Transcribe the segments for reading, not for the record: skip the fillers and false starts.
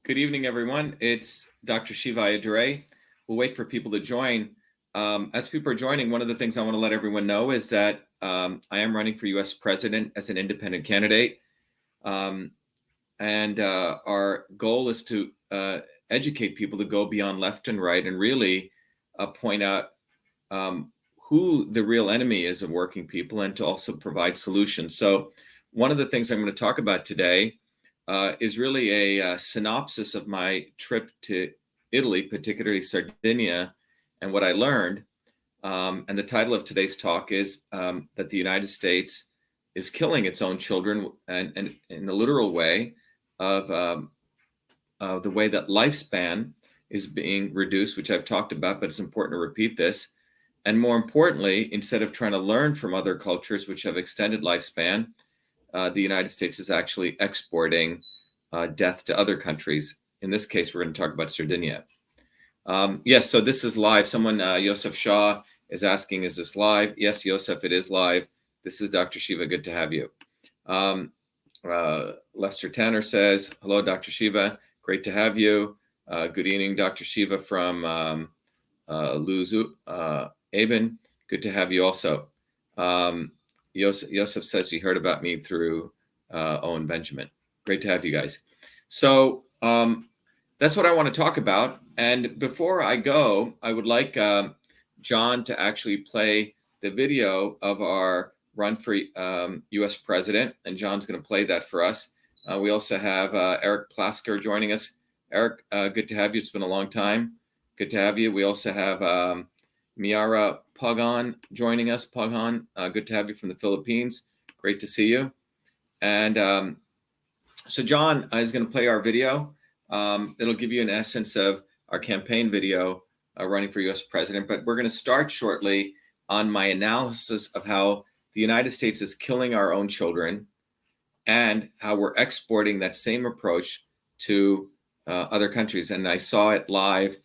Good evening, everyone. It's Dr. Shiva. We'll wait for people to join. As people are joining, one of the things I want to let everyone know is that I am running for U.S. President as an independent candidate. Our goal is to educate people to go beyond left and right and really point out who the real enemy is of working people and to also provide solutions. So one of the things I'm going to talk about today is really a synopsis of my trip to Italy, particularly Sardinia, and what I learned. And the title of today's talk is that the United States is killing its own children, and in a literal way of the way that lifespan is being reduced, which I've talked about, but it's important to repeat this. And more importantly, instead of trying to learn from other cultures which have extended lifespan, the United States is actually exporting death to other countries. In this case, we're going to talk about Sardinia. Yes, so this is live. Someone, Yosef Shah, is asking, is this live? Yes, Yosef, it is live. This is Dr. Shiva. Good to have you. Lester Tanner says, hello, Dr. Shiva. Great to have you. Good evening, Dr. Shiva from Luzu, Aben. Good to have you also. Yosef says he heard about me through Owen Benjamin. Great to have you guys. So that's what I want to talk about. And before I go, I would like John to actually play the video of our run for U.S. president. And John's going to play that for us. We also have Eric Plasker joining us. Eric, good to have you. It's been a long time. Good to have you. We also have Miara Pagan joining us. Pagan, good to have you from the Philippines. Great to see you. And so John is going to play our video. It'll give you an essence of our campaign video running for U.S. president. But we're going to start shortly on my analysis of how the United States is killing our own children and how we're exporting that same approach to other countries. And I saw it live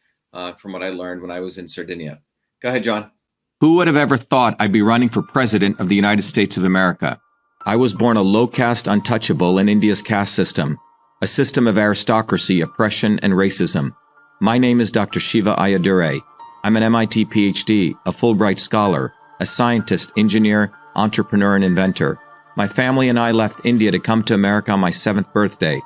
from what I learned when I was in Sardinia. Go ahead, John. Who would have ever thought I'd be running for president of the United States of America? I was born a low-caste untouchable in India's caste system, a system of aristocracy, oppression, and racism. My name is Dr. Shiva Ayyadurai. I'm an MIT PhD, a Fulbright scholar, a scientist, engineer, entrepreneur, and inventor. My family and I left India to come to America on my 7th birthday.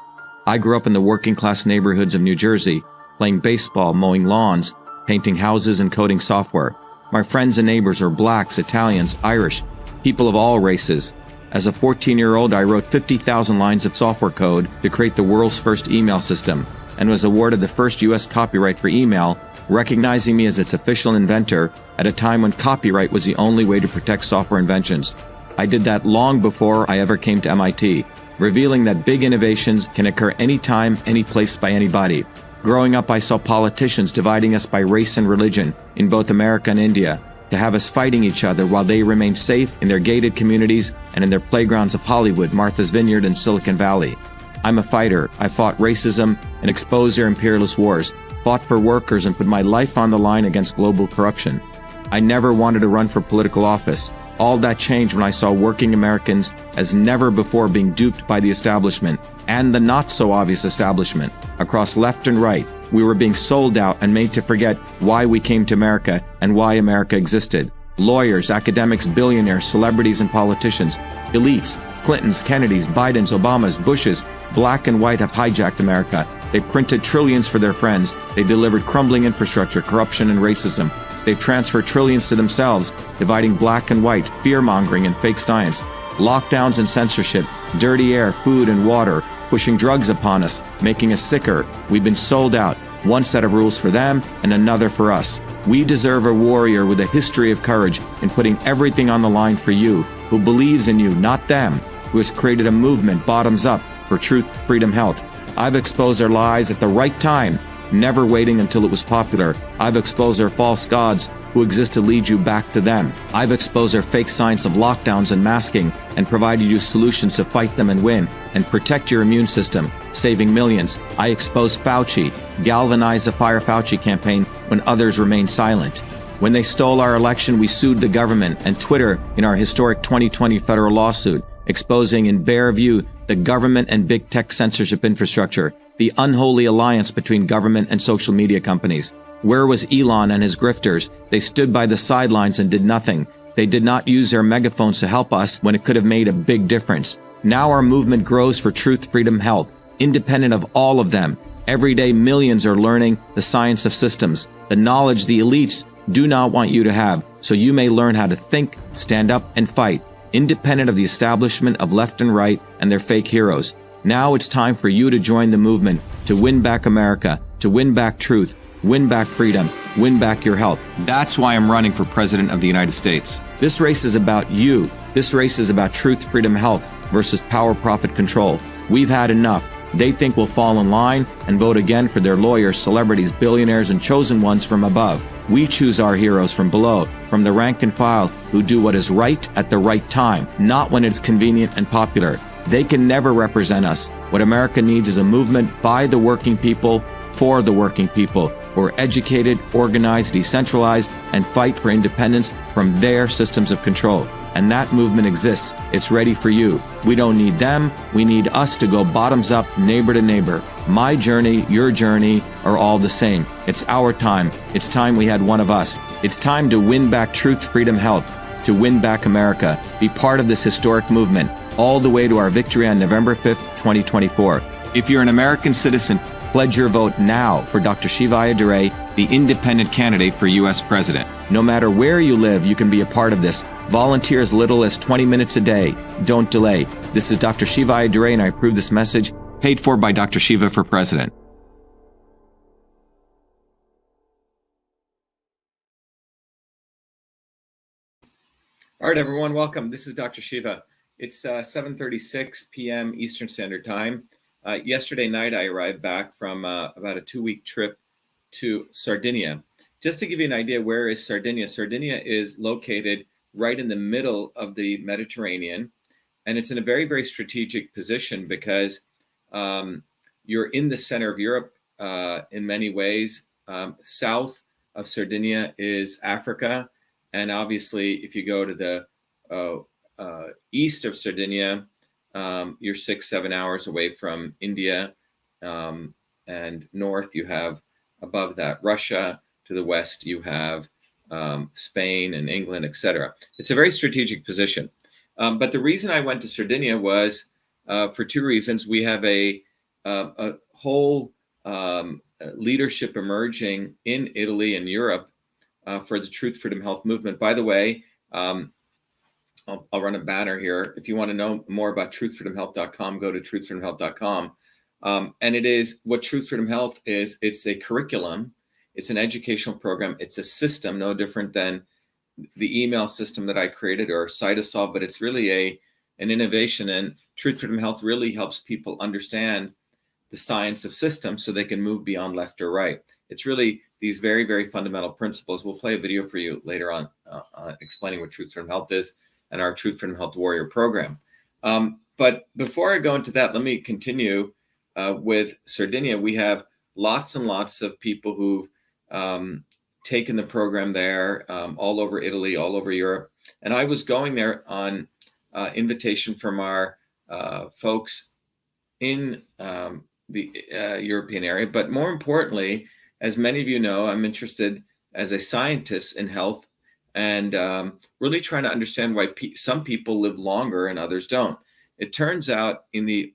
I grew up in the working-class neighborhoods of New Jersey, playing baseball, mowing lawns, painting houses, and coding software. My friends and neighbors are blacks, Italians, Irish, people of all races. As a 14-year-old, I wrote 50,000 lines of software code to create the world's first email system and was awarded the first U.S. copyright for email, recognizing me as its official inventor at a time when copyright was the only way to protect software inventions. I did that long before I ever came to MIT, revealing that big innovations can occur anytime, any place, by anybody. Growing up, I saw politicians dividing us by race and religion in both America and India, to have us fighting each other while they remained safe in their gated communities and in their playgrounds of Hollywood, Martha's Vineyard, and Silicon Valley. I'm a fighter. I fought racism and exposed their imperialist wars, fought for workers, and put my life on the line against global corruption. I never wanted to run for political office. All that changed when I saw working Americans as never before being duped by the establishment and the not-so-obvious establishment. Across left and right, we were being sold out and made to forget why we came to America and why America existed. Lawyers, academics, billionaires, celebrities, and politicians, elites, Clintons, Kennedys, Bidens, Obamas, Bushes, black and white have hijacked America. They printed trillions for their friends. They delivered crumbling infrastructure, corruption, and racism. They transferred trillions to themselves, dividing black and white, fear-mongering, and fake science, lockdowns and censorship, dirty air, food, and water, pushing drugs upon us, making us sicker. We've been sold out. One set of rules for them and another for us. We deserve a warrior with a history of courage in putting everything on the line for you, who believes in you, not them, who has created a movement bottoms up for truth, freedom, health. I've exposed their lies at the right time, never waiting until it was popular. I've exposed their false gods who exist to lead you back to them. I've exposed their fake science of lockdowns and masking and provided you solutions to fight them and win and protect your immune system, saving millions. I exposed Fauci, galvanized the Fire Fauci campaign when others remained silent. When they stole our election, we sued the government and Twitter in our historic 2020 federal lawsuit, exposing in bare view the government and big tech censorship infrastructure, the unholy alliance between government and social media companies. Where was Elon and his grifters? They stood by the sidelines and did nothing. They did not use their megaphones to help us when it could have made a big difference. Now our movement grows for truth, freedom, health, independent of all of them. Every day, millions are learning the science of systems, the knowledge the elites do not want you to have, so you may learn how to think, stand up, and fight, independent of the establishment of left and right and their fake heroes. Now it's time for you to join the movement, to win back America, to win back truth, win back freedom, win back your health. That's why I'm running for President of the United States. This race is about you. This race is about truth, freedom, health versus power, profit, control. We've had enough. They think we'll fall in line and vote again for their lawyers, celebrities, billionaires, and chosen ones from above. We choose our heroes from below, from the rank and file, who do what is right at the right time, not when it's convenient and popular. They can never represent us. What America needs is a movement by the working people, for the working people, who are educated, organized, decentralized, and fight for independence from their systems of control. And that movement exists. It's ready for you. We don't need them. We need us to go bottoms up, neighbor to neighbor. My journey, your journey are all the same. It's our time. It's time we had one of us. It's time to win back truth, freedom, health, to win back America. Be part of this historic movement all the way to our victory on November 5th, 2024. If you're an American citizen, pledge your vote now for Dr. Shiva Ayyadurai, the independent candidate for U.S. President. No matter where you live, you can be a part of this. Volunteer as little as 20 minutes a day. Don't delay. This is Dr. Shiva Ayyadurai, and I approve this message, paid for by Dr. Shiva for President. All right, everyone, welcome. This is Dr. Shiva. It's 7:36 p.m. Eastern Standard Time. Yesterday night, I arrived back from about a 2-week trip to Sardinia. Just to give you an idea, where is Sardinia? Sardinia is located right in the middle of the Mediterranean, and it's in a very, very strategic position because you're in the center of Europe in many ways. South of Sardinia is Africa, and obviously, if you go to the east of Sardinia, you're 6-7 hours away from India, and north you have above that Russia. To the west you have Spain and England, etc. It's a very strategic position. But the reason I went to Sardinia was for two reasons. We have a whole leadership emerging in Italy and Europe for the Truth, Freedom, Health movement. By the way, I'll run a banner here. If you want to know more about truthfreedomhealth.com, go to truthfreedomhealth.com. And it is what Truth, Freedom, Health is. It's a curriculum. It's an educational program. It's a system, no different than the email system that I created or Cytosolve, but it's really an innovation. And Truth, Freedom, Health really helps people understand the science of systems so they can move beyond left or right. It's really these very, very fundamental principles. We'll play a video for you later on explaining what Truth, Freedom, Health is and our Truth, Freedom, Health Warrior program. But before I go into that, let me continue with Sardinia. We have lots and lots of people who've taken the program there all over Italy, all over Europe. And I was going there on invitation from our folks in the European area. But more importantly, as many of you know, I'm interested as a scientist in health and really trying to understand why some people live longer and others don't. It turns out in the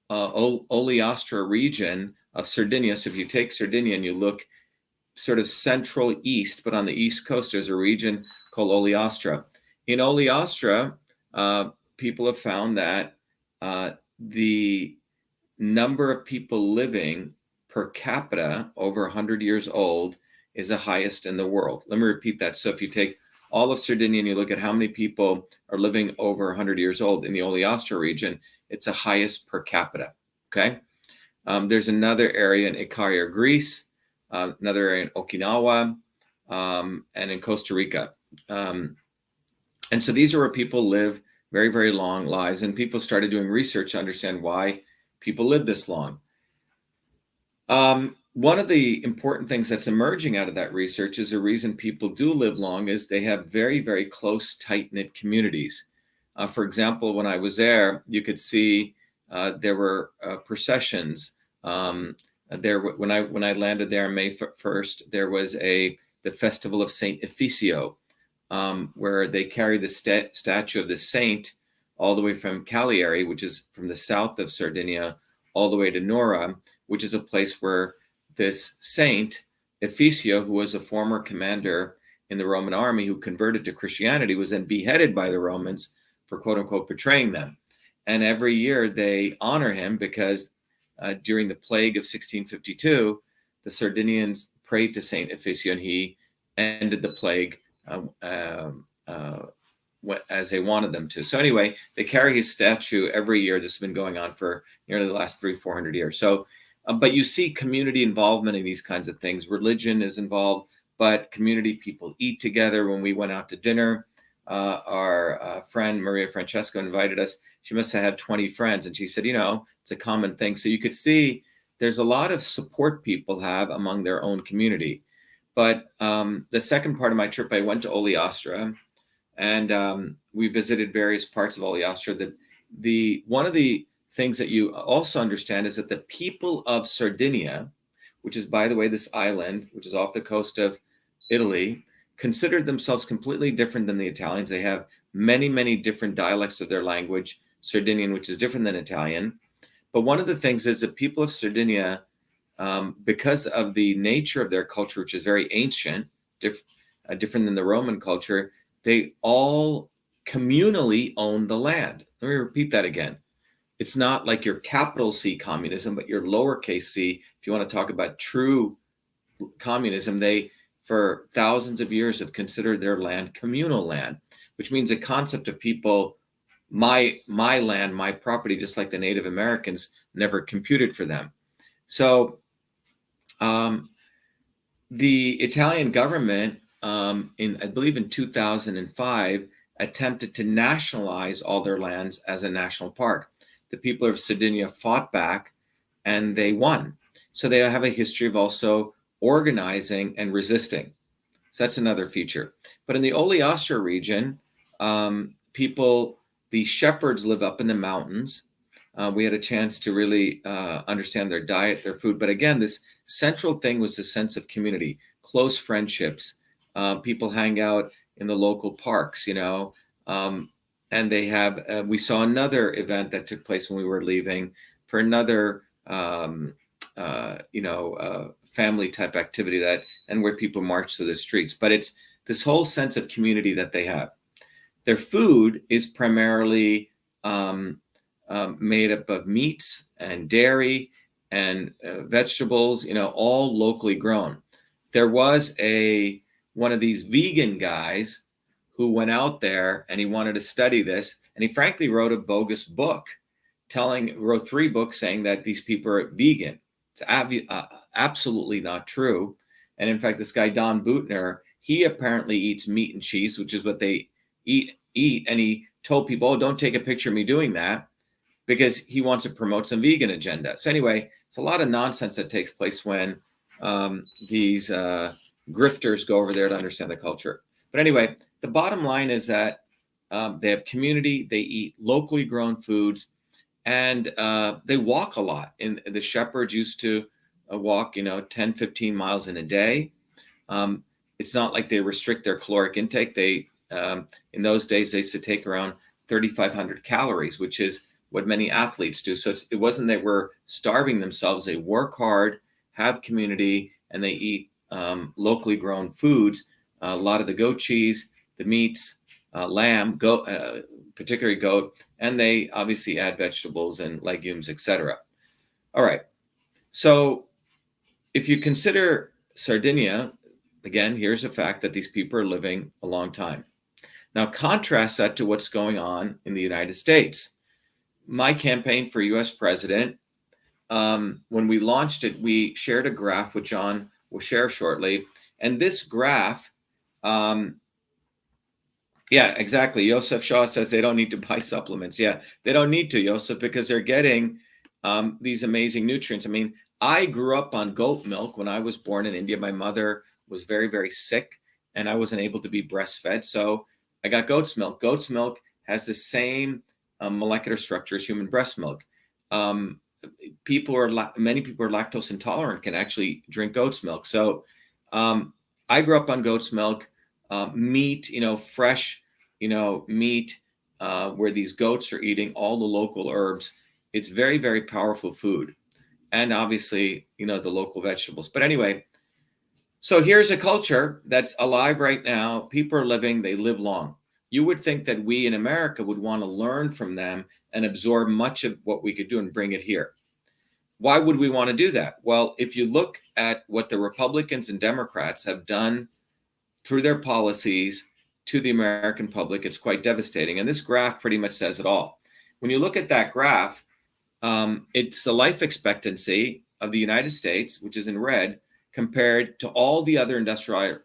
Ogliastra region of Sardinia, so if you take Sardinia and you look sort of central east, but on the east coast, there's a region called Ogliastra. In Ogliastra, people have found that the number of people living per capita over 100 years old is the highest in the world. Let me repeat that. So if you take all of Sardinia and you look at how many people are living over 100 years old in the Ogliastra region, it's the highest per capita, okay? There's another area in Ikaria, Greece, another area in Okinawa, and in Costa Rica. And so these are where people live very, very long lives, and people started doing research to understand why people live this long. One of the important things that's emerging out of that research is the reason people do live long is they have very, very close, tight-knit communities. For example, when I was there, you could see there were processions There, when I landed there on May 1st, there was the festival of Saint Efficio, where they carry the statue of the saint all the way from Cagliari, which is from the south of Sardinia, all the way to Nora, which is a place where this saint Efficio, who was a former commander in the Roman army who converted to Christianity, was then beheaded by the Romans for quote unquote betraying them. And every year they honor him because during the plague of 1652, the Sardinians prayed to Saint Efficio and he ended the plague as they wanted them to. So anyway, they carry his statue every year. This has been going on for nearly the last 300-400 years. So, but you see community involvement in these kinds of things. Religion is involved, but community people eat together. When we went out to dinner, our friend Maria Francesca invited us. She must have had 20 friends, and she said, it's a common thing. So you could see there's a lot of support people have among their own community. But the second part of my trip, I went to Ogliastra, and we visited various parts of Ogliastra. One of the things that you also understand is that the people of Sardinia, which is, by the way, this island, which is off the coast of Italy, considered themselves completely different than the Italians. They have many, many different dialects of their language, Sardinian, which is different than Italian. But one of the things is that people of Sardinia, because of the nature of their culture, which is very ancient, different than the Roman culture, they all communally own the land. Let me repeat that again. It's not like your capital C communism, but your lowercase c. If you want to talk about true communism, they, for thousands of years, have considered their land communal land, which means a concept of people, my land, my property, just like the Native Americans, never computed for them. So the Italian government, I believe in 2005, attempted to nationalize all their lands as a national park. The people of Sardinia fought back and they won. So they have a history of also organizing and resisting. So that's another feature. But in the Ogliastra region, the shepherds live up in the mountains. We had a chance to really understand their diet, their food. But again, this central thing was the sense of community, close friendships. People hang out in the local parks, and they have, we saw another event that took place when we were leaving for another, family type activity and where people march through the streets. But it's this whole sense of community that they have. Their food is primarily made up of meats and dairy and vegetables, all locally grown. There was one of these vegan guys who went out there and he wanted to study this, and he frankly wrote a bogus book, wrote 3 books saying that these people are vegan. It's absolutely not true. And in fact, this guy Don Boutner, he apparently eats meat and cheese, which is what they eat, and he told people, "Oh, don't take a picture of me doing that," because he wants to promote some vegan agenda. So anyway, it's a lot of nonsense that takes place when these grifters go over there to understand the culture. But anyway, the bottom line is that they have community, they eat locally grown foods, and they walk a lot. And the shepherds used to walk, 10, 15 miles in a day. It's not like they restrict their caloric intake. They, in those days, they used to take around 3,500 calories, which is what many athletes do. So it wasn't that we're starving themselves. They work hard, have community, and they eat locally grown foods. A lot of the goat cheese, the meats, lamb, goat, particularly goat, and they obviously add vegetables and legumes, etc. All right. So if you consider Sardinia, again, here's a fact that these people are living a long time. Now contrast that to what's going on in the United States. My campaign for US president, when we launched it, we shared a graph, which John will share shortly. And this graph, yeah, exactly. Joseph Shaw says they don't need to buy supplements. Yeah, they don't need to, Joseph, because they're getting these amazing nutrients. I mean, I grew up on goat milk when I was born in India. My mother was very, very sick and I wasn't able to be breastfed. So I got goat's milk. Goat's milk has the same molecular structure as human breast milk. many people are lactose intolerant can actually drink goat's milk. So I grew up on goat's milk, meat, fresh, meat, where these goats are eating all the local herbs. It's very, very powerful food. And obviously, the local vegetables. But anyway, so here's a culture that's alive right now. People are living, they live long. You would think that we in America would want to learn from them and absorb much of what we could do and bring it here. Why would we want to do that? Well, if you look at what the Republicans and Democrats have done through their policies to the American public, it's quite devastating. And this graph pretty much says it all. When you look at that graph, it's the life expectancy of the United States, which is in red, compared to all the other industrialized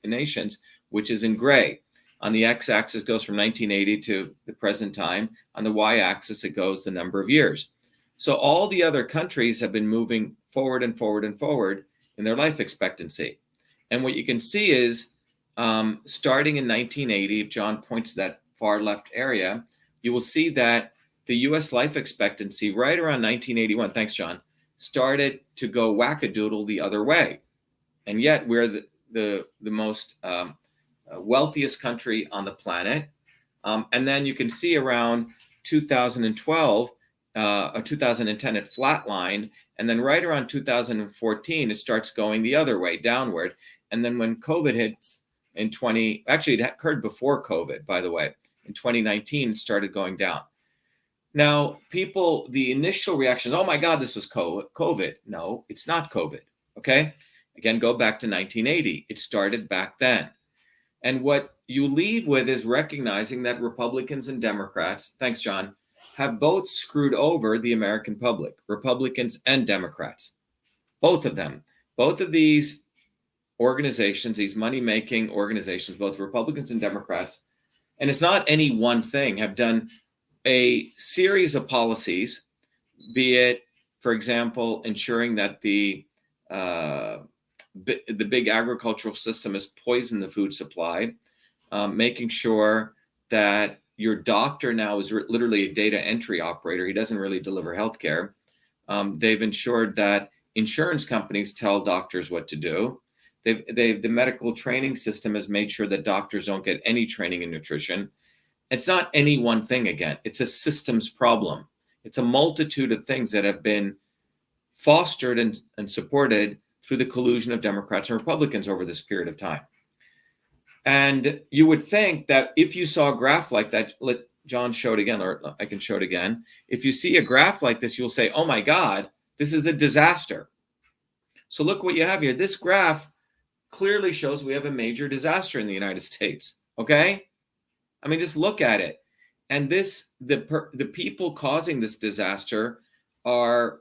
nations, which is in gray. On the x-axis goes from 1980 to the present time. On the y-axis, it goes the number of years. So all the other countries have been moving forward and forward and forward in their life expectancy. And what you can see is, starting in 1980, if John points to that far left area, you will see that the U.S. life expectancy right around 1981, thanks, John, started to go wackadoodle the other way. And yet we're the most wealthiest country on the planet. And then you can see around 2012 or 2010, it flatlined. And then right around 2014, it starts going the other way, downward. And then when COVID hits actually it occurred before COVID, by the way, in 2019, it started going down. Now, the initial reactions, oh my God, this was COVID. No, it's not COVID, okay? Again, go back to 1980. It started back then. And what you leave with is recognizing that Republicans and Democrats, thanks, John, have both screwed over the American public, Republicans and Democrats, both of them. Both of these organizations, these money-making organizations, both Republicans and Democrats, and it's not any one thing, have done a series of policies, be it, for example, ensuring that the big agricultural system has poisoned the food supply, making sure that your doctor now is literally a data entry operator. He doesn't really deliver healthcare. They've ensured that insurance companies tell doctors what to do. The medical training system has made sure that doctors don't get any training in nutrition. It's not any one thing again. It's a systems problem. It's a multitude of things that have been fostered and supported through the collusion of Democrats and Republicans over this period of time. And you would think that if you saw a graph like that, let John show it again, or I can show it again. If you see a graph like this, you'll say, oh my God, this is a disaster. So look what you have here. This graph clearly shows we have a major disaster in the United States, okay? I mean, just look at it. And the people causing this disaster are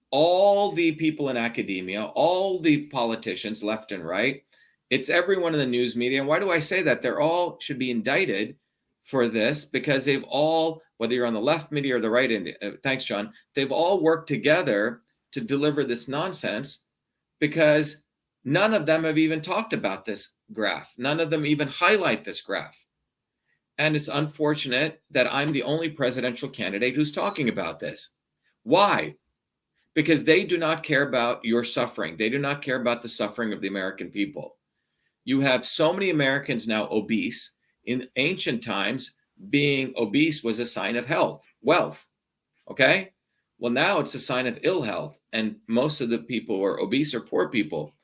all the people in academia, all the politicians left and right. It's everyone in the news media. And why do I say that? They're all should be indicted for this because they've all, whether you're on the left media or the right end, thanks, John, they've all worked together to deliver this nonsense because none of them have even talked about this graph. None of them even highlight this graph. And it's unfortunate that I'm the only presidential candidate who's talking about this. Why? Because they do not care about your suffering. They do not care about the suffering of the American people. You have so many Americans now obese. In ancient times, being obese was a sign of wealth, okay? Well, now it's a sign of ill health. And most of the people who are obese are poor people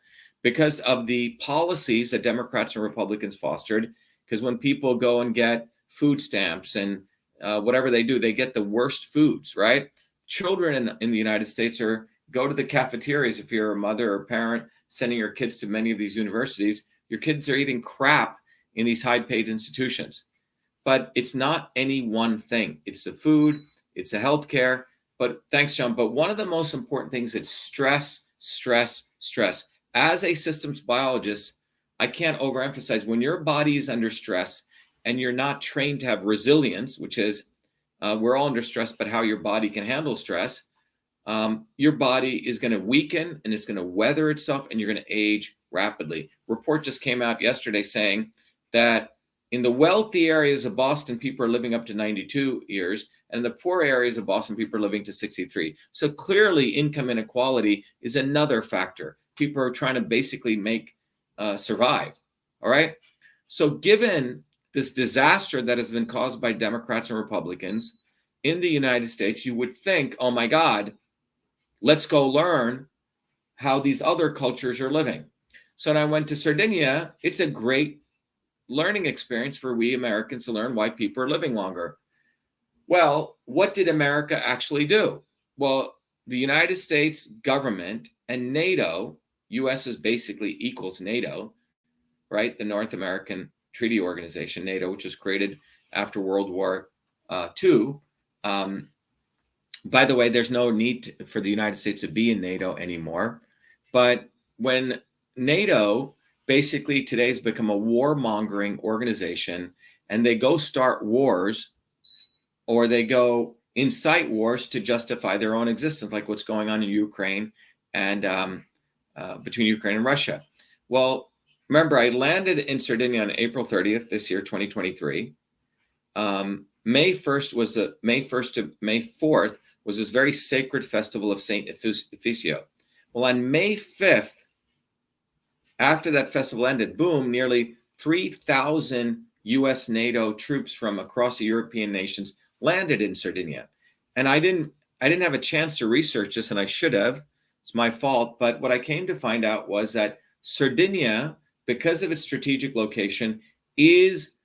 because of the policies that Democrats and Republicans fostered. Because when people go and get food stamps and whatever they do, they get the worst foods, right? Children in the United States go to the cafeterias. If you're a mother or parent sending your kids to many of these universities, your kids are eating crap in these high-paid institutions. But it's not any one thing. It's the food, it's the healthcare. But thanks, John. But one of the most important things is stress, stress, stress. As a systems biologist, I can't overemphasize when your body is under stress and you're not trained to have resilience, which is we're all under stress, but how your body can handle stress, your body is going to weaken and it's going to weather itself and you're going to age rapidly. Report just came out yesterday saying that in the wealthy areas of Boston, people are living up to 92 years, and the poor areas of Boston, people are living to 63. So clearly, income inequality is another factor. People are trying to basically survive. All right. So given this disaster that has been caused by Democrats and Republicans in the United States, you would think, oh my God, let's go learn how these other cultures are living. So when I went to Sardinia, it's a great learning experience for we Americans to learn why people are living longer. Well, what did America actually do? Well, the United States government and NATO, US is basically equals NATO, right? The North American Treaty Organization, NATO, which was created after World War II. By the way, there's no need for the United States to be in NATO anymore. But when NATO basically today has become a warmongering organization, and they go start wars, or they go incite wars to justify their own existence, like what's going on in Ukraine and between Ukraine and Russia. Well, remember, I landed in Sardinia on April 30th this year, 2023. May 1st to May 4th was this very sacred festival of Saint Efficio. Well, on May 5th, after that festival ended, boom, nearly 3,000 US NATO troops from across the European nations landed in Sardinia. And I didn't have a chance to research this, and I should have. It's my fault. But what I came to find out was that Sardinia, because of its strategic location, is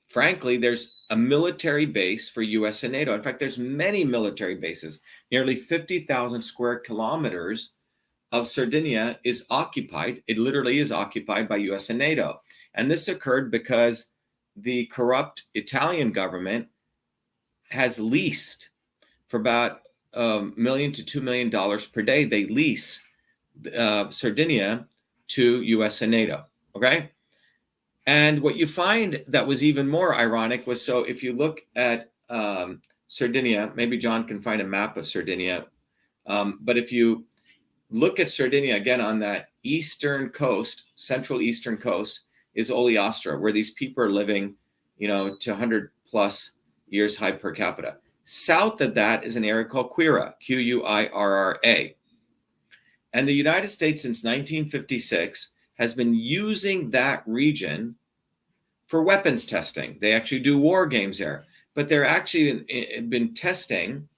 frankly, there's a military base for US and NATO. In fact, there's many military bases. Nearly 50,000 square kilometers of Sardinia is occupied. It literally is occupied by US and NATO. And this occurred because the corrupt Italian government has leased for about $1 million to $2 million per day. They lease Sardinia to US and NATO. Okay. And what you find that was even more ironic was, so if you look at Sardinia, maybe John can find a map of Sardinia. But if you look at Sardinia again on that eastern coast, central eastern coast, is Ogliastra, where these people are living, to 100 plus years high per capita. South of that is an area called Quirra, Quirra. And the United States since 1956 has been using that region for weapons testing. They actually do war games there, but they're actually been testing,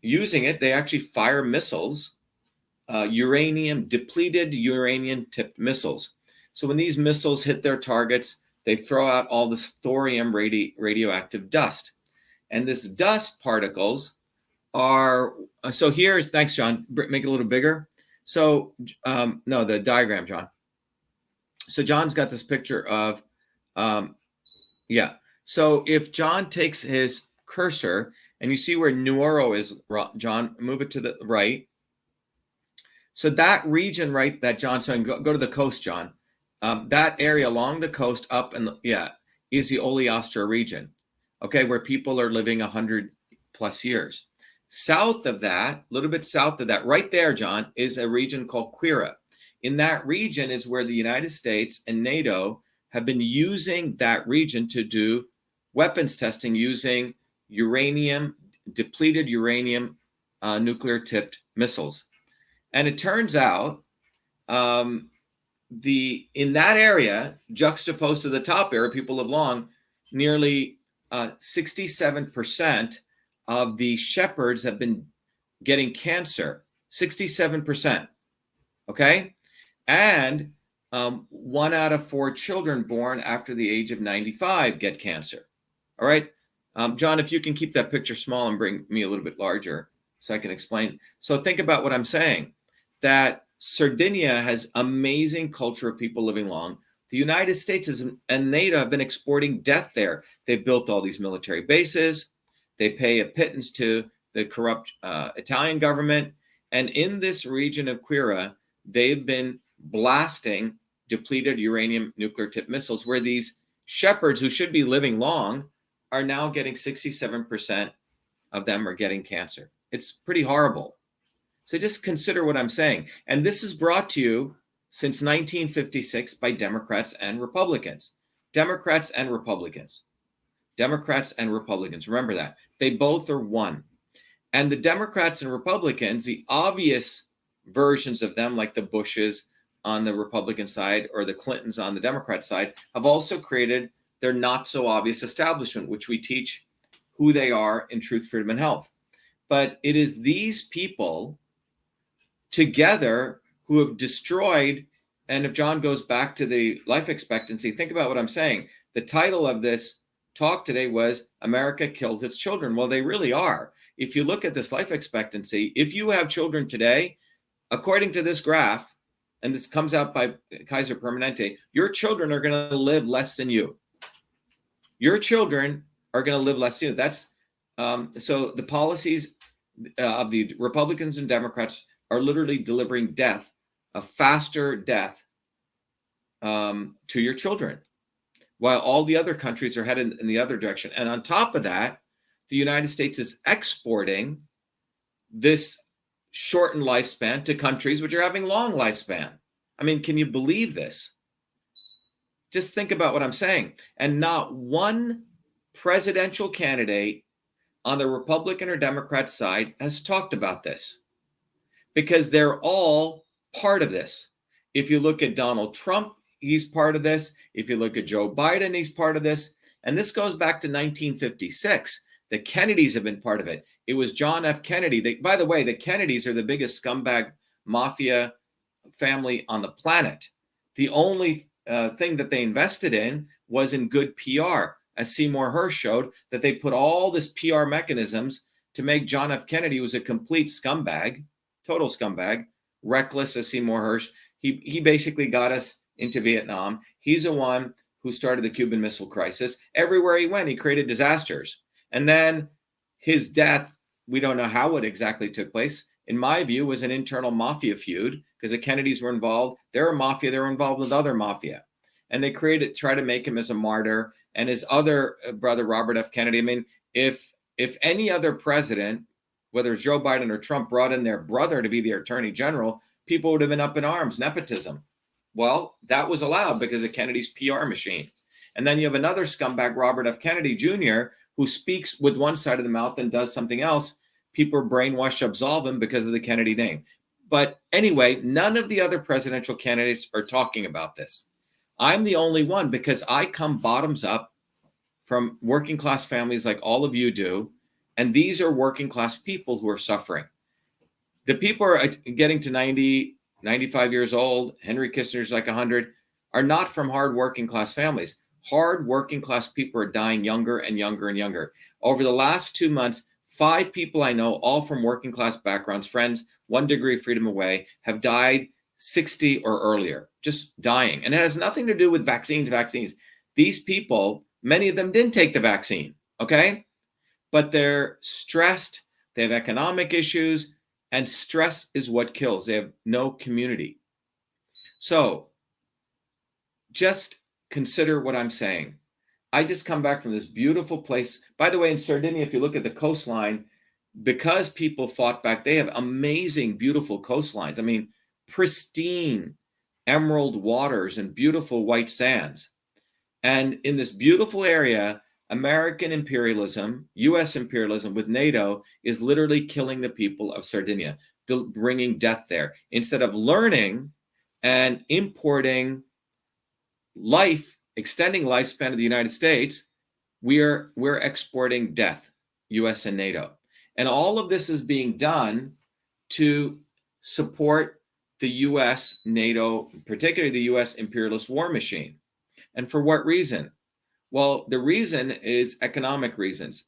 using it. They actually fire missiles, depleted uranium-tipped missiles. So when these missiles hit their targets, they throw out all this thorium radioactive dust. And this dust particles are, so here's, thanks, John, make it a little bigger. So, no, the diagram, John. So John's got this picture of, So if John takes his cursor and you see where Nuoro is, John, move it to the right. So that region, right, that John's saying, go to the coast, John. That area along the coast up and is the Ogliastra region, okay, where people are living 100 plus years. South of that, a little bit south of that, right there, John, is a region called Quirra. In that region is where the United States and NATO have been using that region to do weapons testing using depleted uranium, nuclear-tipped missiles. And it turns out in that area, juxtaposed to the top area, people live long, nearly 67% of the shepherds have been getting cancer. 67%. Okay? And 1 out of 4 children born after the age of 95 get cancer. All right? John, if you can keep that picture small and bring me a little bit larger so I can explain. So think about what I'm saying, that Sardinia has amazing culture of people living long. The United States and NATO have been exporting death there. They've built all these military bases. They pay a pittance to the corrupt Italian government. And in this region of Quirra, they've been blasting depleted uranium nuclear-tipped missiles, where these shepherds who should be living long are now getting 67% of them are getting cancer. It's pretty horrible. So just consider what I'm saying. And this is brought to you since 1956 by Democrats and Republicans. Democrats and Republicans. Democrats and Republicans. Remember that. They both are one. And the Democrats and Republicans, the obvious versions of them, like the Bushes on the Republican side or the Clintons on the Democrat side, have also created their not so obvious establishment, which we teach who they are in Truth, Freedom, and Health. But it is these people together who have destroyed. And if John goes back to the life expectancy, think about what I'm saying. The title of this talk today was America Kills Its Children. Well, they really are. If you look at this life expectancy, if you have children today, according to this graph, and this comes out by Kaiser Permanente, your children are going to live less than you. Your children are going to live less than you. That's so the policies of the Republicans and Democrats are literally delivering death, a faster death to your children, while all the other countries are headed in the other direction. And on top of that, the United States is exporting this shortened lifespan to countries which are having long lifespan. I mean, can you believe this? Just think about what I'm saying. And not one presidential candidate on the Republican or Democrat side has talked about this, because they're all part of this. If you look at Donald Trump, he's part of this. If you look at Joe Biden, he's part of this. And this goes back to 1956. The Kennedys have been part of it. It was John F. Kennedy. By the way, the Kennedys are the biggest scumbag mafia family on the planet. The only thing that they invested in was in good PR. As Seymour Hersh showed, that they put all this PR mechanisms to make John F. Kennedy, who was a complete scumbag, total scumbag, reckless as Seymour Hersh. He basically got us into Vietnam. He's the one who started the Cuban Missile Crisis. Everywhere he went, he created disasters. And then his death, we don't know how it exactly took place, in my view, was an internal mafia feud, because the Kennedys were involved. They're a mafia. They're involved with other mafia. And they try to make him as a martyr. And his other brother, Robert F. Kennedy, I mean, if any other president, whether it's Joe Biden or Trump, brought in their brother to be the attorney general, people would have been up in arms, nepotism. Well, that was allowed because of Kennedy's PR machine. And then you have another scumbag, Robert F. Kennedy Jr., who speaks with one side of the mouth and does something else. People are brainwashed to absolve him because of the Kennedy name. But anyway, none of the other presidential candidates are talking about this. I'm the only one, because I come bottoms up from working class families like all of you do. And these are working class people who are suffering. The people are getting to 90, 95 years old. Henry Kissinger's like 100, are not from hard working class families. Hard working class people are dying younger and younger and younger. Over the last 2 months, 5 people I know, all from working class backgrounds, friends, 1 degree of freedom away, have died 60 or earlier, just dying. And it has nothing to do with vaccines. These people, many of them didn't take the vaccine, okay? But they're stressed, they have economic issues, and stress is what kills. They have no community. So just consider what I'm saying. I just come back from this beautiful place. By the way, in Sardinia, if you look at the coastline, because people fought back, they have amazing, beautiful coastlines. I mean, pristine emerald waters and beautiful white sands. And in this beautiful area, American imperialism, US imperialism with NATO is literally killing the people of Sardinia, bringing death there. Instead of learning and importing life, extending lifespan of the United States, we're exporting death, US and NATO. And all of this is being done to support the US, NATO, particularly the US imperialist war machine. And for what reason? Well, the reason is economic reasons.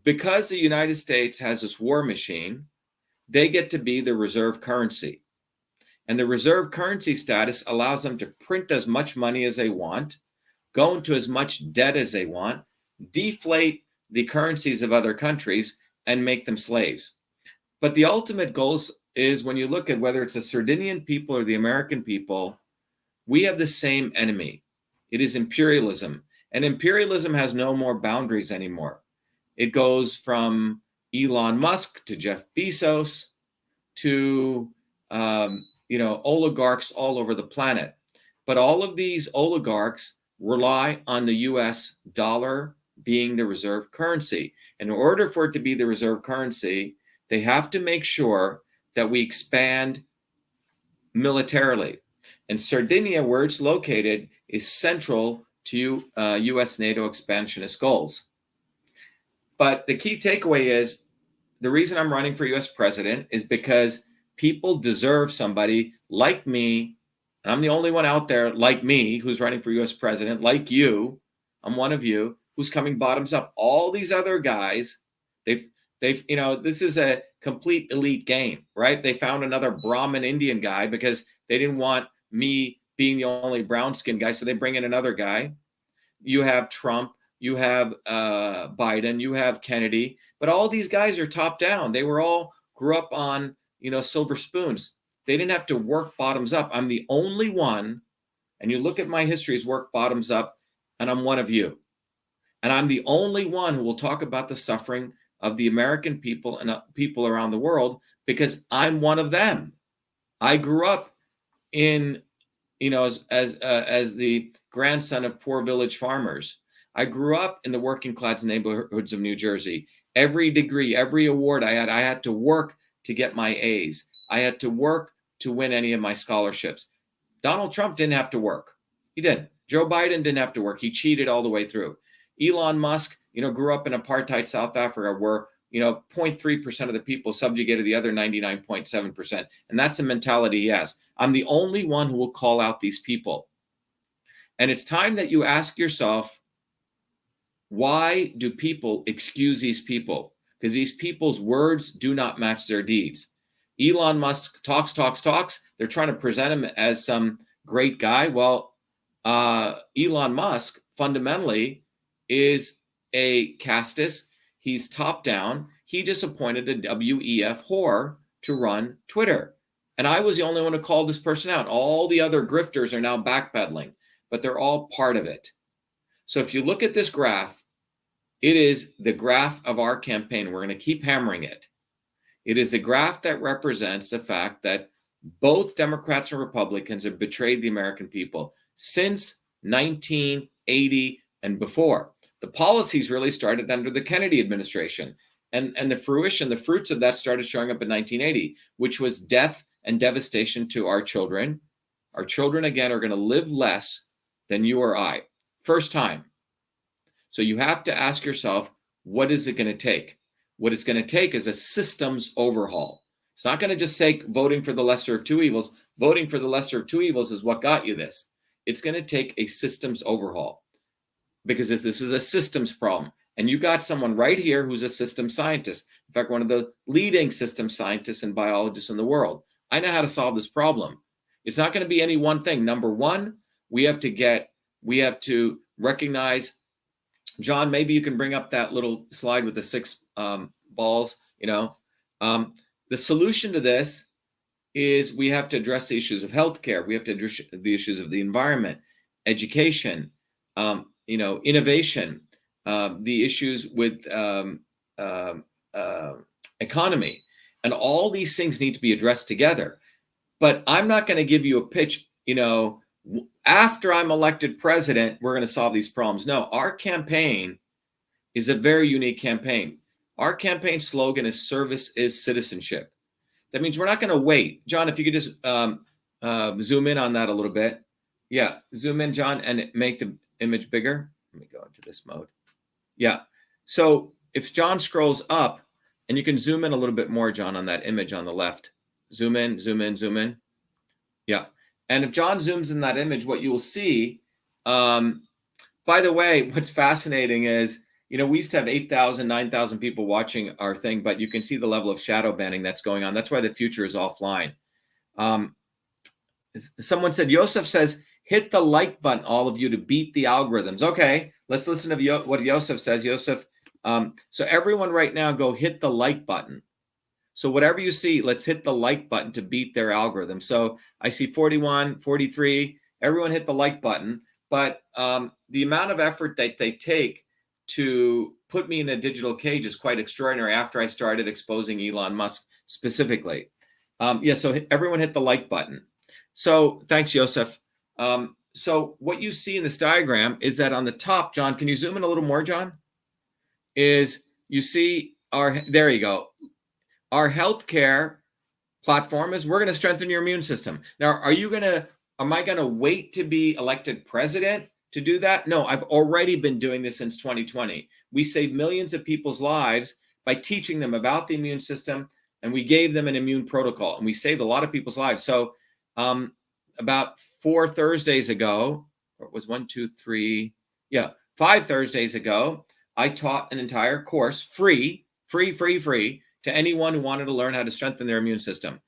Because the United States has this war machine, they get to be the reserve currency. And the reserve currency status allows them to print as much money as they want, go into as much debt as they want, deflate the currencies of other countries, and make them slaves. But the ultimate goal is when you look at whether it's the Sardinian people or the American people, we have the same enemy. It is imperialism. And imperialism has no more boundaries anymore. It goes from Elon Musk to Jeff Bezos to oligarchs all over the planet. But all of these oligarchs rely on the US dollar being the reserve currency. And in order for it to be the reserve currency, they have to make sure that we expand militarily. And Sardinia, where it's located, is central to US NATO expansionist goals. But the key takeaway is the reason I'm running for US president is because people deserve somebody like me. And I'm the only one out there like me who's running for US president, like you. I'm one of you who's coming bottoms up. All these other guys, they've, this is a complete elite game, right? They found another Brahmin Indian guy because they didn't want me being the only brown skinned guy. So they bring in another guy. You have Trump, you have Biden, you have Kennedy, but all these guys are top down. They were all grew up on, silver spoons. They didn't have to work bottoms up. I'm the only one, and you look at my history as work bottoms up, and I'm one of you. And I'm the only one who will talk about the suffering of the American people and people around the world because I'm one of them. I grew up in, as the grandson of poor village farmers. I grew up in the working class neighborhoods of New Jersey. Every degree, every award I had to work to get my A's. I had to work to win any of my scholarships. Donald Trump didn't have to work. He didn't. Joe Biden didn't have to work. He cheated all the way through. Elon Musk, grew up in apartheid South Africa where, 0.3% of the people subjugated the other 99.7%. And that's the mentality he has. I'm the only one who will call out these people. And it's time that you ask yourself, why do people excuse these people? Because these people's words do not match their deeds. Elon Musk talks. They're trying to present him as some great guy. Well, Elon Musk fundamentally is a casteist. He's top down. He just appointed a WEF whore to run Twitter. And I was the only one who called this person out. All the other grifters are now backpedaling, but they're all part of it. So if you look at this graph, it is the graph of our campaign. We're going to keep hammering it. It is the graph that represents the fact that both Democrats and Republicans have betrayed the American people since 1980 and before. The policies really started under the Kennedy administration. And the fruits of that started showing up in 1980, which was death and devastation to our children. Our children, again, are going to live less than you or I. First time. So you have to ask yourself, what is it going to take? What it's going to take is a systems overhaul. It's not going to just take voting for the lesser of two evils. Voting for the lesser of two evils is what got you this. It's going to take a systems overhaul because this is a systems problem. And you got someone right here who's a system scientist. In fact, one of the leading system scientists and biologists in the world. I know how to solve this problem. It's not going to be any one thing. Number one, we have to recognize, John, maybe you can bring up that little slide with the 6 balls, the solution to this is we have to address the issues of healthcare. We have to address the issues of the environment, education, innovation, the issues with economy. And all these things need to be addressed together. But I'm not going to give you a pitch, after I'm elected president, we're going to solve these problems. No, our campaign is a very unique campaign. Our campaign slogan is service is citizenship. That means we're not going to wait. John, if you could just zoom in on that a little bit. Yeah, zoom in, John, and make the image bigger. Let me go into this mode. Yeah. So if John scrolls up, and you can zoom in a little bit more, John, on that image on the left. Zoom in, zoom in, zoom in. Yeah. And if John zooms in that image, what you will see, by the way, what's fascinating is, we used to have 8,000, 9,000 people watching our thing, but you can see the level of shadow banning that's going on. That's why the future is offline. Someone said, Yosef says, hit the like button, all of you, to beat the algorithms. Okay, let's listen to what Yosef says. Yosef, so everyone right now go hit the like button. So whatever you see, let's hit the like button to beat their algorithm. So I see 41, 43, everyone hit the like button. But the amount of effort that they take to put me in a digital cage is quite extraordinary after I started exposing Elon Musk specifically. So everyone hit the like button. So thanks, Yosef. so what you see in this diagram is that on the top, John, can you zoom in a little more, John? Is you see there you go. Our healthcare platform is we're going to strengthen your immune system. Now, am I going to wait to be elected president to do that? No, I've already been doing this since 2020. We saved millions of people's lives by teaching them about the immune system, and we gave them an immune protocol, and we saved a lot of people's lives. So about 4 Thursdays ago, or it was 1, 2, 3, 5 Thursdays ago, I taught an entire course free to anyone who wanted to learn how to strengthen their immune system.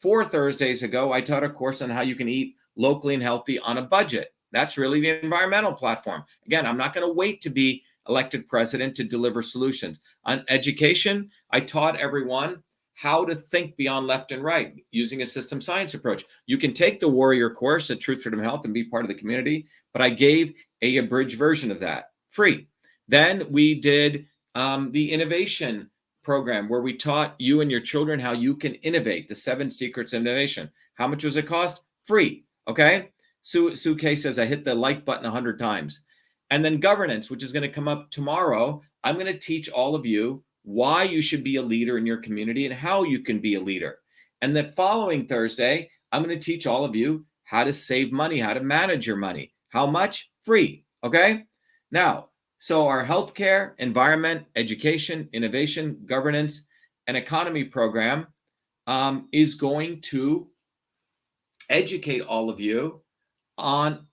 4 Thursdays ago, I taught a course on how you can eat locally and healthy on a budget. That's really the environmental platform. Again, I'm not going to wait to be elected president to deliver solutions. On education, I taught everyone how to think beyond left and right using a system science approach. You can take the warrior course at Truth, Freedom, Health and be part of the community, but I gave a abridged version of that free. Then we did the innovation program where we taught you and your children how you can innovate, the 7 secrets of innovation. How much was it cost? Free. Okay. Sue K says I hit the like button 100 times. And then governance, which is going to come up tomorrow. I'm going to teach all of you why you should be a leader in your community and how you can be a leader. And the following Thursday, I'm going to teach all of you how to save money, how to manage your money. How much? Free. Okay. Now, so our healthcare, environment, education, innovation, governance, and economy program is going to educate all of you on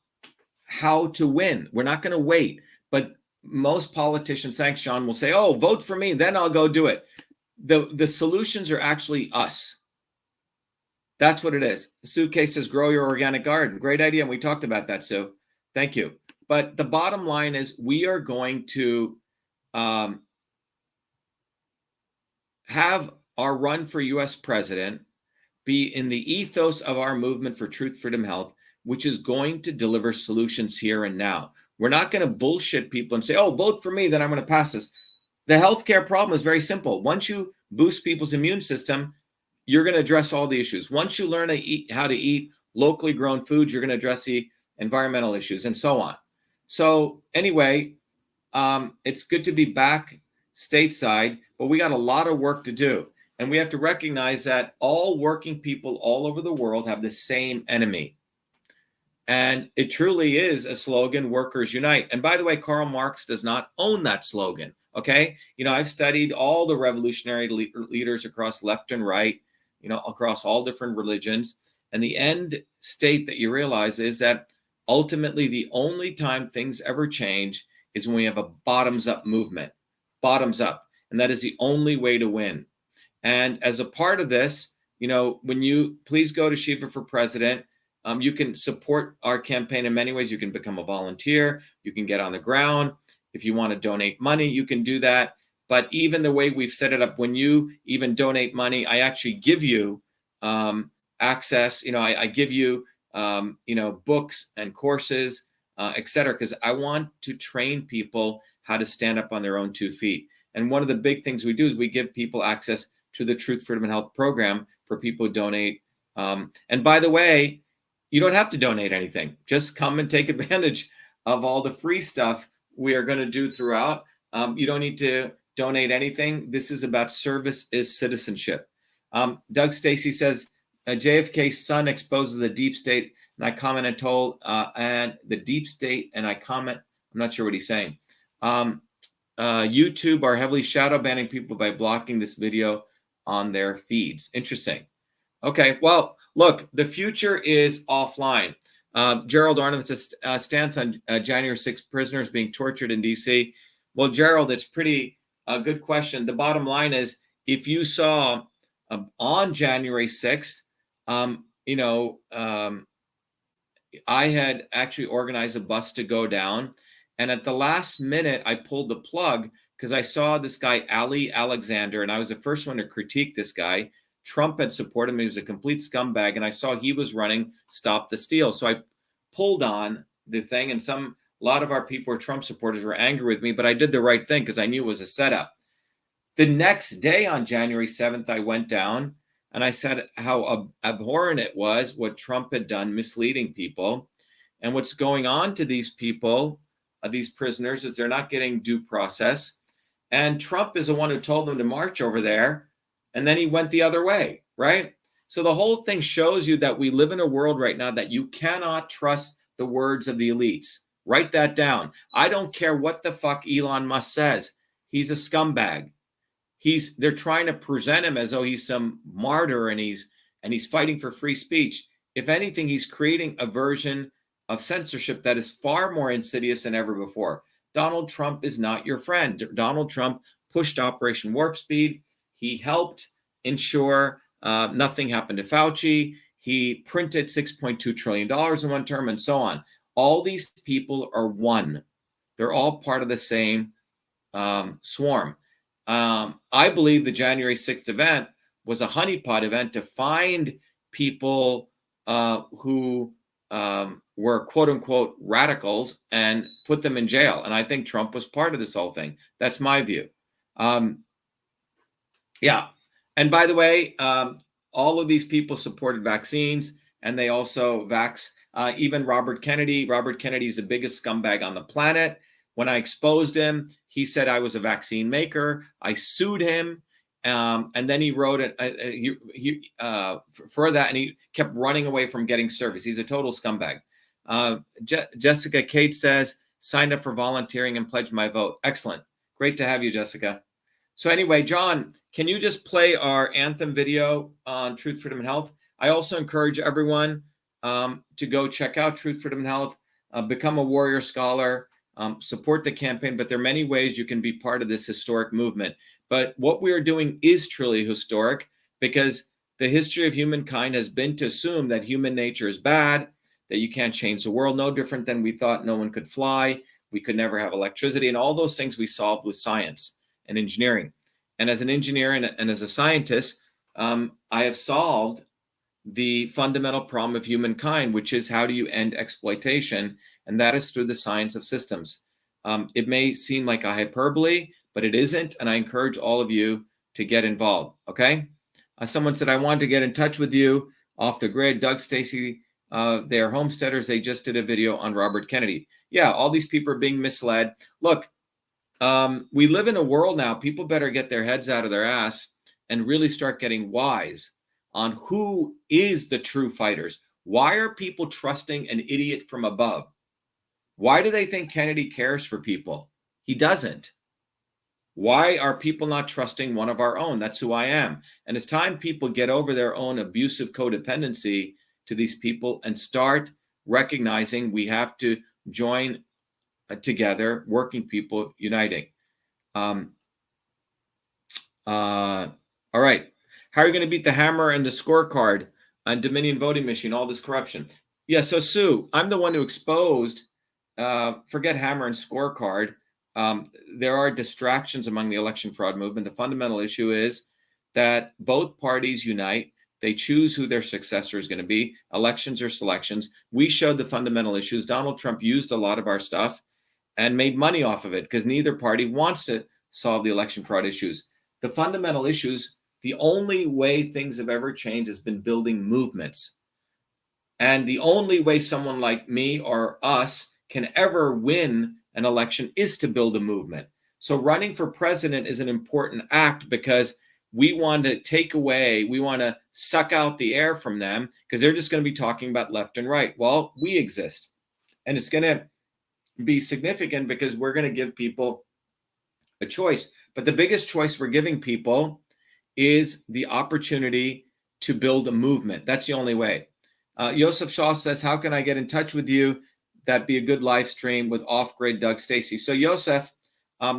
how to win. We're not going to wait, but most politicians, thanks, Sean, will say, oh, vote for me, then I'll go do it. The solutions are actually us. That's what it is. Sue K says, grow your organic garden. Great idea. And we talked about that, Sue. Thank you. But the bottom line is we are going to have our run for U.S. president be in the ethos of our movement for truth, freedom, health, which is going to deliver solutions here and now. We're not going to bullshit people and say, oh, vote for me, then I'm going to pass this. The healthcare problem is very simple. Once you boost people's immune system, you're going to address all the issues. Once you learn how to eat locally grown foods, you're going to address the environmental issues and so on. So anyway, it's good to be back stateside, but we got a lot of work to do. And we have to recognize that all working people all over the world have the same enemy. And it truly is a slogan, workers unite. And by the way, Karl Marx does not own that slogan. Okay. I've studied all the revolutionary leaders across left and right, across all different religions. And the end state that you realize is that ultimately the only time things ever change is when we have a bottoms up movement, bottoms up. And that is the only way to win. And as a part of this, when you please go to Shiva for President, you can support our campaign in many ways. You can become a volunteer. You can get on the ground. If you want to donate money, you can do that. But even the way we've set it up, when you even donate money, I actually give you access. I give you, books and courses, et cetera, because I want to train people how to stand up on their own 2 feet. And one of the big things we do is we give people access to the Truth, Freedom, and Health program for people who donate. And by the way, you don't have to donate anything. Just come and take advantage of all the free stuff we are going to do throughout. You don't need to donate anything. This is about service is citizenship. Doug Stacy says, JFK's son exposes the deep state, and I comment and told, and the deep state, and I comment, I'm not sure what he's saying. YouTube are heavily shadow banning people by blocking this video on their feeds. Interesting. Okay, well, look, the future is offline. Gerald Arnold's stance on January 6th prisoners being tortured in D.C. Well, Gerald, it's pretty good question. The bottom line is, if you saw on January 6th, I had actually organized a bus to go down. And at the last minute, I pulled the plug because I saw this guy, Ali Alexander, and I was the first one to critique this guy. Trump had supported him. He was a complete scumbag. And I saw he was running Stop the Steal. So I pulled on the thing. And a lot of our people who are Trump supporters were angry with me, but I did the right thing because I knew it was a setup. The next day on January 7th, I went down and I said how abhorrent it was what Trump had done, misleading people. And what's going on to these people, these prisoners, is they're not getting due process. And Trump is the one who told them to march over there. And then he went the other way, right? So the whole thing shows you that we live in a world right now that you cannot trust the words of the elites. Write that down. I don't care what the fuck Elon Musk says. He's a scumbag. They're trying to present him as though he's some martyr and he's fighting for free speech. If anything, he's creating a version of censorship that is far more insidious than ever before. Donald Trump is not your friend. Donald Trump pushed Operation Warp Speed. He helped ensure nothing happened to Fauci. He printed $6.2 trillion in one term and so on. All these people are one. They're all part of the same swarm. I believe the January 6th event was a honeypot event to find people who were quote unquote radicals and put them in jail. And I think Trump was part of this whole thing. That's my view. Yeah. And by the way, all of these people supported vaccines and they also even Robert Kennedy. Robert Kennedy is the biggest scumbag on the planet. When I exposed him, he said I was a vaccine maker. I sued him. And then he wrote it for that, and he kept running away from getting service. He's a total scumbag. Jessica Kate says, signed up for volunteering and pledged my vote. Excellent. Great to have you, Jessica. So anyway, John, can you just play our anthem video on Truth, Freedom, and Health? I also encourage everyone to go check out Truth, Freedom, and Health, become a warrior scholar, support the campaign, but there are many ways you can be part of this historic movement. But what we are doing is truly historic because the history of humankind has been to assume that human nature is bad, that you can't change the world, no different than we thought no one could fly, we could never have electricity, and all those things we solved with science and engineering. And as an engineer and as a scientist, I have solved the fundamental problem of humankind, which is how do you end exploitation? And that is through the science of systems. It may seem like a hyperbole, but it isn't. And I encourage all of you to get involved. Okay. Someone said, I wanted to get in touch with you off the grid. Doug Stacy, they are homesteaders. They just did a video on Robert Kennedy. Yeah. All these people are being misled. Look, we live in a world now. People better get their heads out of their ass and really start getting wise on who is the true fighters. Why are people trusting an idiot from above? Why do they think Kennedy cares for people? He doesn't. Why are people not trusting one of our own? That's who I am. And it's time people get over their own abusive codependency to these people and start recognizing we have to join together, working people uniting. All right. How are you going to beat the hammer and the scorecard on Dominion voting machine, all this corruption? Yeah, so Sue, I'm the one who exposed, forget hammer and scorecard. There are distractions among the election fraud movement. The fundamental issue is that both parties unite. They choose who their successor is going to be. Elections or selections. We showed the fundamental issues. Donald Trump used a lot of our stuff and made money off of it because neither party wants to solve the election fraud issues. The fundamental issues, the only way things have ever changed has been building movements. And the only way someone like me or us can ever win an election is to build a movement. So running for president is an important act because we want to take away, we want to suck out the air from them because they're just going to be talking about left and right. Well, we exist. And it's going to be significant because we're going to give people a choice. But the biggest choice we're giving people is the opportunity to build a movement. That's the only way. Joseph Shaw says, how can I get in touch with you? That'd be a good live stream with off-grid Doug Stacy. So Joseph,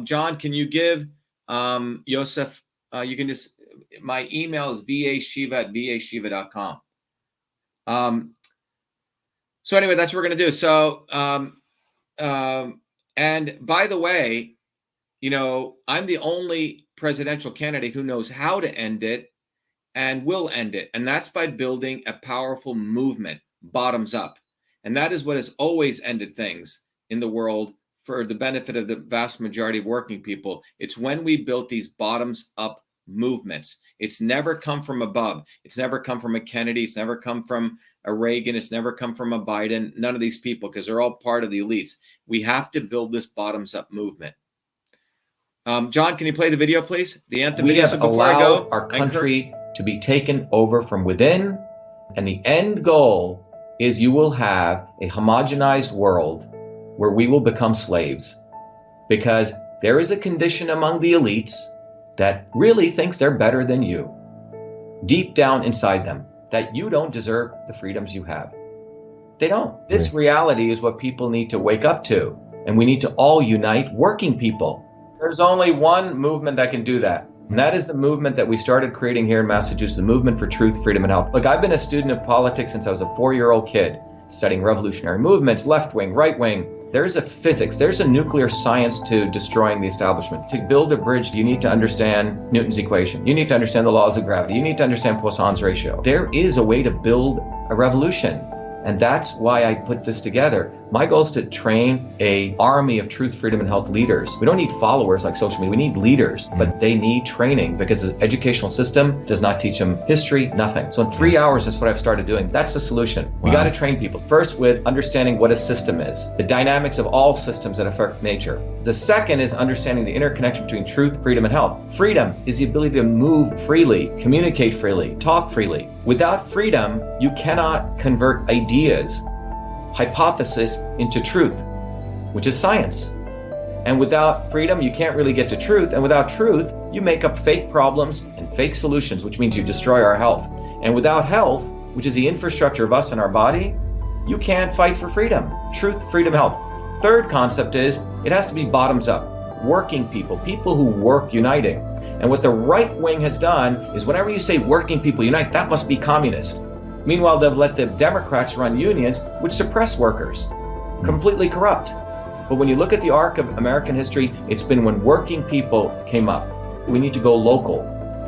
John, can you give Joseph, you can just, my email is vashiva@vashiva.com. So anyway, that's what we're going to do. So, and by the way, you know, I'm the only presidential candidate who knows how to end it and will end it. And that's by building a powerful movement, bottoms up. And that is what has always ended things in the world for the benefit of the vast majority of working people. It's when we built these bottoms up movements. It's never come from above. It's never come from a Kennedy. It's never come from a Reagan. It's never come from a Biden. None of these people, because they're all part of the elites. We have to build this bottoms-up movement. John, can you play the video, please? The anthem video. So before I go, our country to be taken over from within, and the end goal is you will have a homogenized world where we will become slaves, because there is a condition among the elites that really thinks they're better than you, deep down inside them, that you don't deserve the freedoms you have. They don't. This reality is what people need to wake up to, and we need to all unite, working people. There's only one movement that can do that, and that is the movement that we started creating here in Massachusetts, the Movement for Truth, Freedom, and Health. Look, I've been a student of politics since I was a 4-year-old kid, studying revolutionary movements, left wing, right wing. There's a physics, there's a nuclear science to destroying the establishment. To build a bridge, you need to understand Newton's equation. You need to understand the laws of gravity. You need to understand Poisson's ratio. There is a way to build a revolution. And that's why I put this together. My goal is to train an army of truth, freedom, and health leaders. We don't need followers like social media. We need leaders, but they need training because the educational system does not teach them history, nothing. So in 3 hours, that's what I've started doing. That's the solution. We got to train people. First, with understanding what a system is, the dynamics of all systems that affect nature. The second is understanding the interconnection between truth, freedom, and health. Freedom is the ability to move freely, communicate freely, talk freely. Without freedom, you cannot convert ideas, hypothesis into truth, which is science. And without freedom, you can't really get to truth. And without truth, you make up fake problems and fake solutions, which means you destroy our health. And without health, which is the infrastructure of us and our body, you can't fight for freedom. Truth, freedom, health. Third concept is it has to be bottoms up. Working people, people who work uniting. And what the right wing has done is whenever you say working people unite, that must be communist. Meanwhile, they've let the Democrats run unions, which suppress workers, completely corrupt. But when you look at the arc of American history, it's been when working people came up. We need to go local.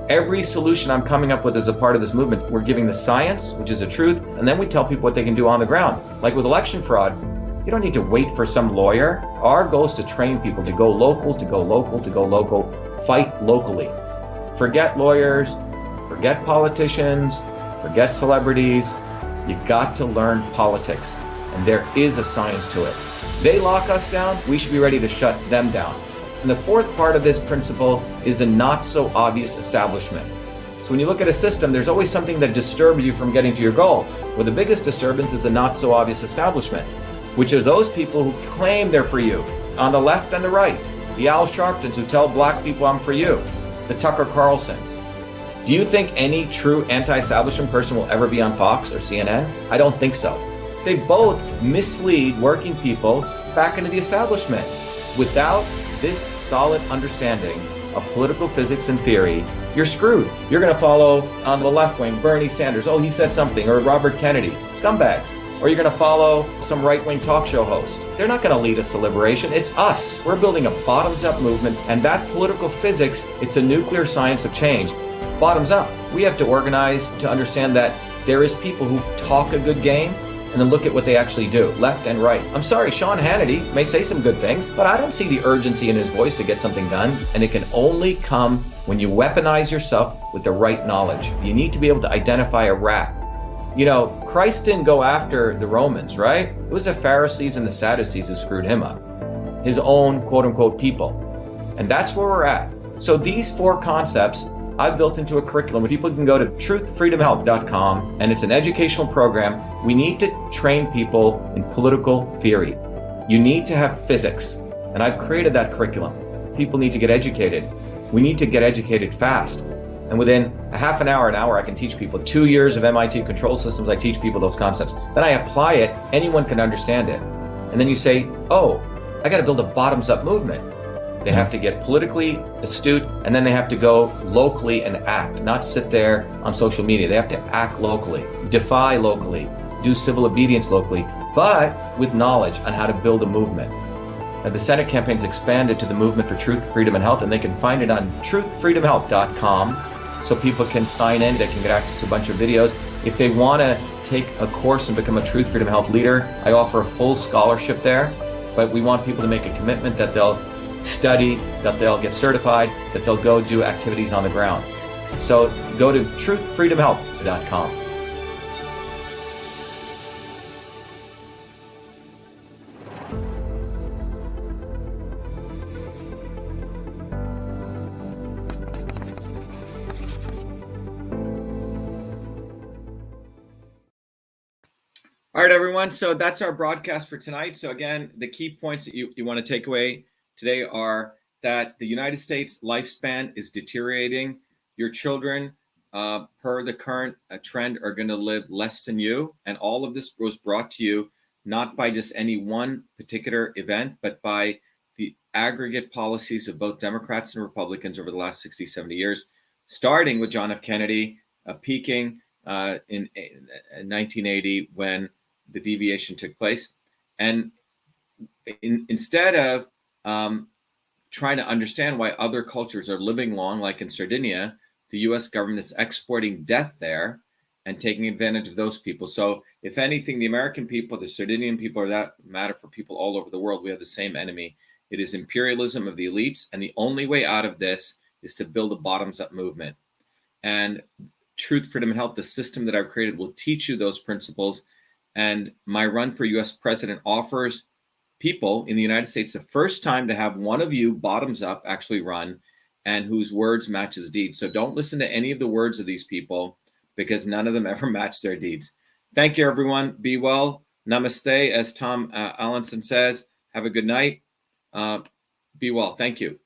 Every solution I'm coming up with as a part of this movement, we're giving the science, which is the truth, and then we tell people what they can do on the ground. Like with election fraud, you don't need to wait for some lawyer. Our goal is to train people to go local, to go local, to go local, fight locally. Forget lawyers, forget politicians, forget celebrities. You've got to learn politics, and there is a science to it. They lock us down, we should be ready to shut them down. And the fourth part of this principle is the not so obvious establishment. So when you look at a system, there's always something that disturbs you from getting to your goal. Well, the biggest disturbance is the not so obvious establishment, which are those people who claim they're for you, on the left and the right. The Al Sharptons who tell black people I'm for you. The Tucker Carlsons. Do you think any true anti-establishment person will ever be on Fox or CNN? I don't think so. They both mislead working people back into the establishment. Without this solid understanding of political physics and theory, you're screwed. You're going to follow on the left wing Bernie Sanders. Oh, he said something. Or Robert Kennedy. Scumbags. Or you're going to follow some right-wing talk show host. They're not going to lead us to liberation. It's us. We're building a bottoms-up movement, and that political physics, it's a nuclear science of change. Bottoms up. We have to organize to understand that there is people who talk a good game and then look at what they actually do, left and right. I'm sorry, Sean Hannity may say some good things, but I don't see the urgency in his voice to get something done, and it can only come when you weaponize yourself with the right knowledge. You need to be able to identify a rat. You know, Christ didn't go after the Romans, right? It was the Pharisees and the Sadducees who screwed him up. His own quote-unquote people. And that's where we're at. So these four concepts I've built into a curriculum where people can go to truthfreedomhealth.com, and it's an educational program. We need to train people in political theory. You need to have physics, and I've created that curriculum. People need to get educated. We need to get educated fast. And within a half an hour, I can teach people. 2 years of MIT control systems, I teach people those concepts. Then I apply it, anyone can understand it. And then you say, oh, I got to build a bottoms-up movement. They have to get politically astute, and then they have to go locally and act, not sit there on social media. They have to act locally, defy locally, do civil obedience locally, but with knowledge on how to build a movement. Now, the Senate campaign's expanded to the Movement for Truth, Freedom, and Health, and they can find it on truthfreedomhealth.com, so people can sign in, they can get access to a bunch of videos. If they want to take a course and become a Truth, Freedom, Health leader, I offer a full scholarship there, but we want people to make a commitment that they'll study, that they'll get certified, that they'll go do activities on the ground. So go to truthfreedomhealth.com. All right, everyone. So that's our broadcast for tonight. So again, the key points that you want to take away today are that the United States lifespan is deteriorating. Your children, per the current trend, are going to live less than you. And all of this was brought to you not by just any one particular event, but by the aggregate policies of both Democrats and Republicans over the last 60, 70 years, starting with John F. Kennedy, peaking in 1980 when the deviation took place. And instead of trying to understand why other cultures are living long, like in Sardinia, the US government is exporting death there and taking advantage of those people. So if anything, the American people, the Sardinian people, or that matter for people all over the world, we have the same enemy. It is imperialism of the elites. And the only way out of this is to build a bottoms-up movement. And Truth, Freedom, and Health, the system that I've created, will teach you those principles. And my run for US president offers people in the United States the first time to have one of you bottoms up actually run and whose words matches deeds. So don't listen to any of the words of these people because none of them ever match their deeds. Thank you, everyone. Be well. Namaste, as Tom Allenson says. Have a good night. Be well. Thank you.